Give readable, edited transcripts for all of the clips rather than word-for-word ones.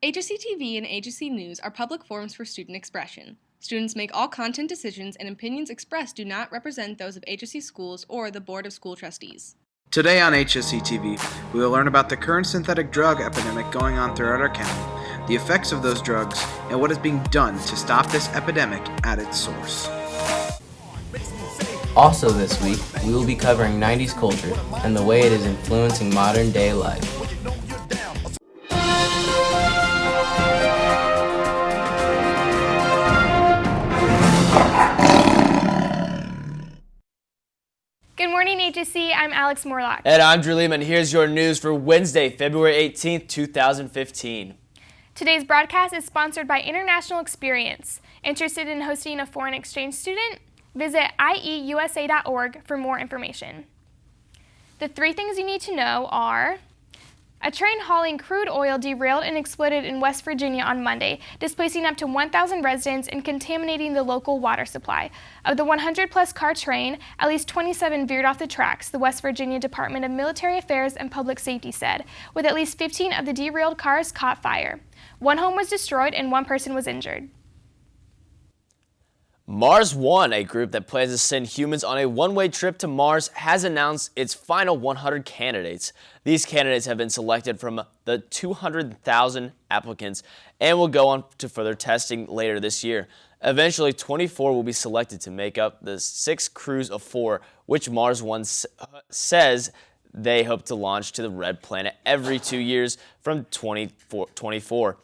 HSC TV and HSC News are public forums for student expression. Students make all content decisions, and opinions expressed do not represent those of HSC schools or the Board of School Trustees. Today on HSC TV, we will learn about the current synthetic drug epidemic going on throughout our county, the effects of those drugs, and what is being done to stop this epidemic at its source. Also this week, we will be covering 90s culture and the way it is influencing modern day life. Good morning, HSC. I'm Alex Morlock. And I'm Drew Lehman. Here's your news for Wednesday, February 18th, 2015. Today's broadcast is sponsored by International Experience. Interested in hosting a foreign exchange student? Visit ieusa.org for more information. The three things you need to know are: a train hauling crude oil derailed and exploded in West Virginia on Monday, displacing up to 1,000 residents and contaminating the local water supply. Of the 100-plus car train, at least 27 veered off the tracks, the West Virginia Department of Military Affairs and Public Safety said, with at least 15 of the derailed cars caught fire. One home was destroyed and one person was injured. Mars One, a group that plans to send humans on a one-way trip to Mars, has announced its final 100 candidates. These candidates have been selected from the 200,000 applicants and will go on to further testing later this year. Eventually, 24 will be selected to make up the 6 crews of 4, which Mars One says they hope to launch to the Red Planet every 2 years from 2024,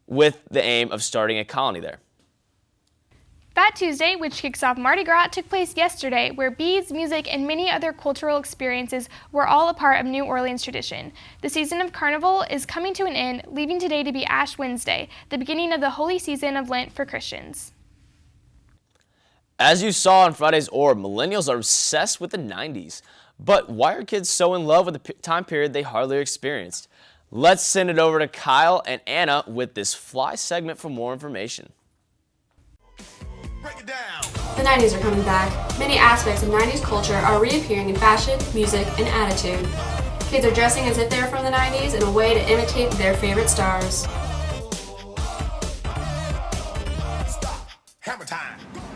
with the aim of starting a colony there. Fat Tuesday, which kicks off Mardi Gras, took place yesterday, where beads, music, and many other cultural experiences were all a part of New Orleans tradition. The season of Carnival is coming to an end, leaving today to be Ash Wednesday, the beginning of the holy season of Lent for Christians. As you saw on Friday's Orb, millennials are obsessed with the 90s. But why are kids so in love with the time period they hardly experienced? Let's send it over to Kyle and Anna with this Fly segment for more information. The 90s are coming back. Many aspects of 90s culture are reappearing in fashion, music, and attitude. Kids are dressing as if they're from the 90s in a way to imitate their favorite stars.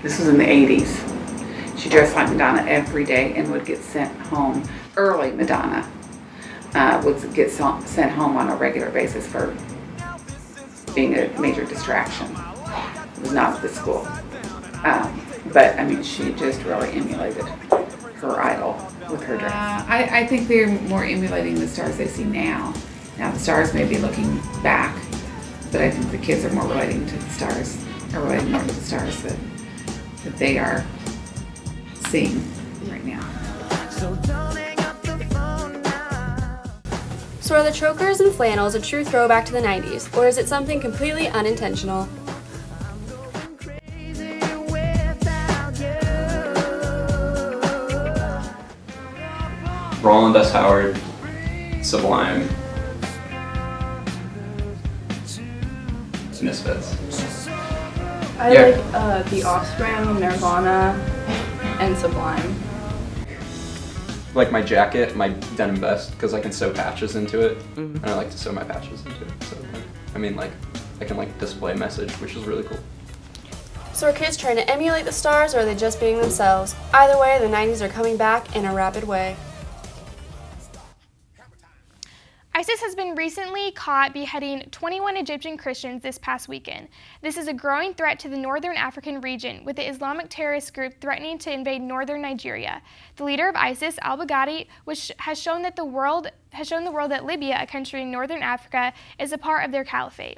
This was in the 80s. She dressed like Madonna every day and would get sent home early. Madonna would get sent home on a regular basis for being a major distraction. It was not at the school. But I mean, she just really emulated her idol with her dress. I think they're more emulating the stars they see now. Now the stars may be looking back, but I think the kids are more relating to the stars, or relating more to the stars that they are seeing right now. So are the chokers and flannels a true throwback to the 90s, or is it something completely unintentional? Roland S. Howard, Sublime, Misfits. I like The Offspring, Nirvana, and Sublime. Like my jacket, my denim vest, because I can sew patches into it, and I like to sew my patches into it. So, I mean, like, I can like display a message, which is really cool. So are kids trying to emulate the stars, or are they just being themselves? Either way, the 90s are coming back in a rapid way. ISIS has been recently caught beheading 21 Egyptian Christians this past weekend. This is a growing threat to the northern African region, with the Islamic terrorist group threatening to invade northern Nigeria. The leader of ISIS, al-Baghdadi, which has shown the world that Libya, a country in northern Africa, is a part of their caliphate.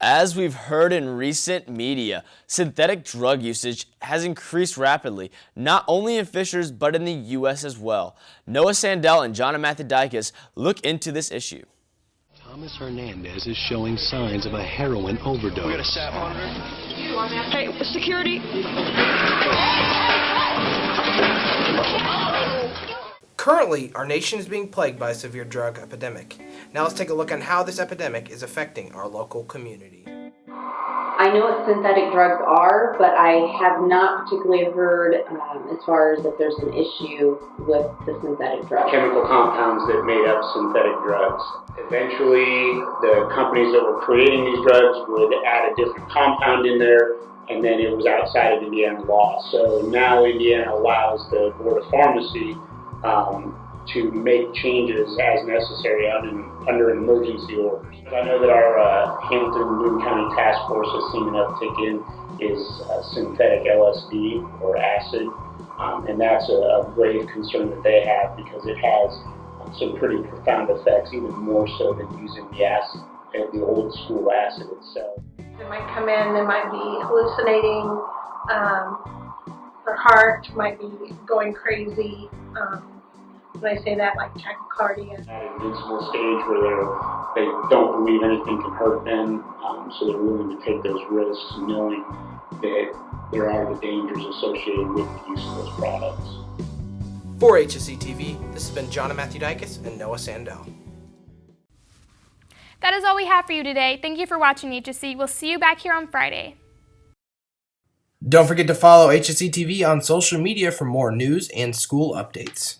As we've heard in recent media, synthetic drug usage has increased rapidly, not only in Fishers, but in the U.S. as well. Noah Sandell and John Mathodikis look into this issue. Thomas Hernandez is showing signs of a heroin overdose. We got a SAT monitor. Hey, security! Currently, our nation is being plagued by a severe drug epidemic. Now let's take a look on how this epidemic is affecting our local community. I know what synthetic drugs are, but I have not particularly heard as far as if there's an issue with the synthetic drugs. Chemical compounds that made up synthetic drugs. Eventually, the companies that were creating these drugs would add a different compound in there, and then it was outside of Indiana law. So now Indiana allows the Board of Pharmacy to make changes as necessary under an emergency order. I know that our Hamilton-Boone County Task Force has seen an uptick in is synthetic LSD or acid, and that's a grave concern that they have because it has some pretty profound effects, even more so than using the acid, the old school acid itself. They might come in, they might be hallucinating, their heart might be going crazy. When I say that, like tachycardia. At an invincible stage where they don't believe anything can hurt them, so they're willing to take those risks knowing that there are the dangers associated with the use of those products. For HSC TV, this has been John and Matthew Dykes and Noah Sandell. That is all we have for you today. Thank you for watching HSC. We'll see you back here on Friday. Don't forget to follow HSC TV on social media for more news and school updates.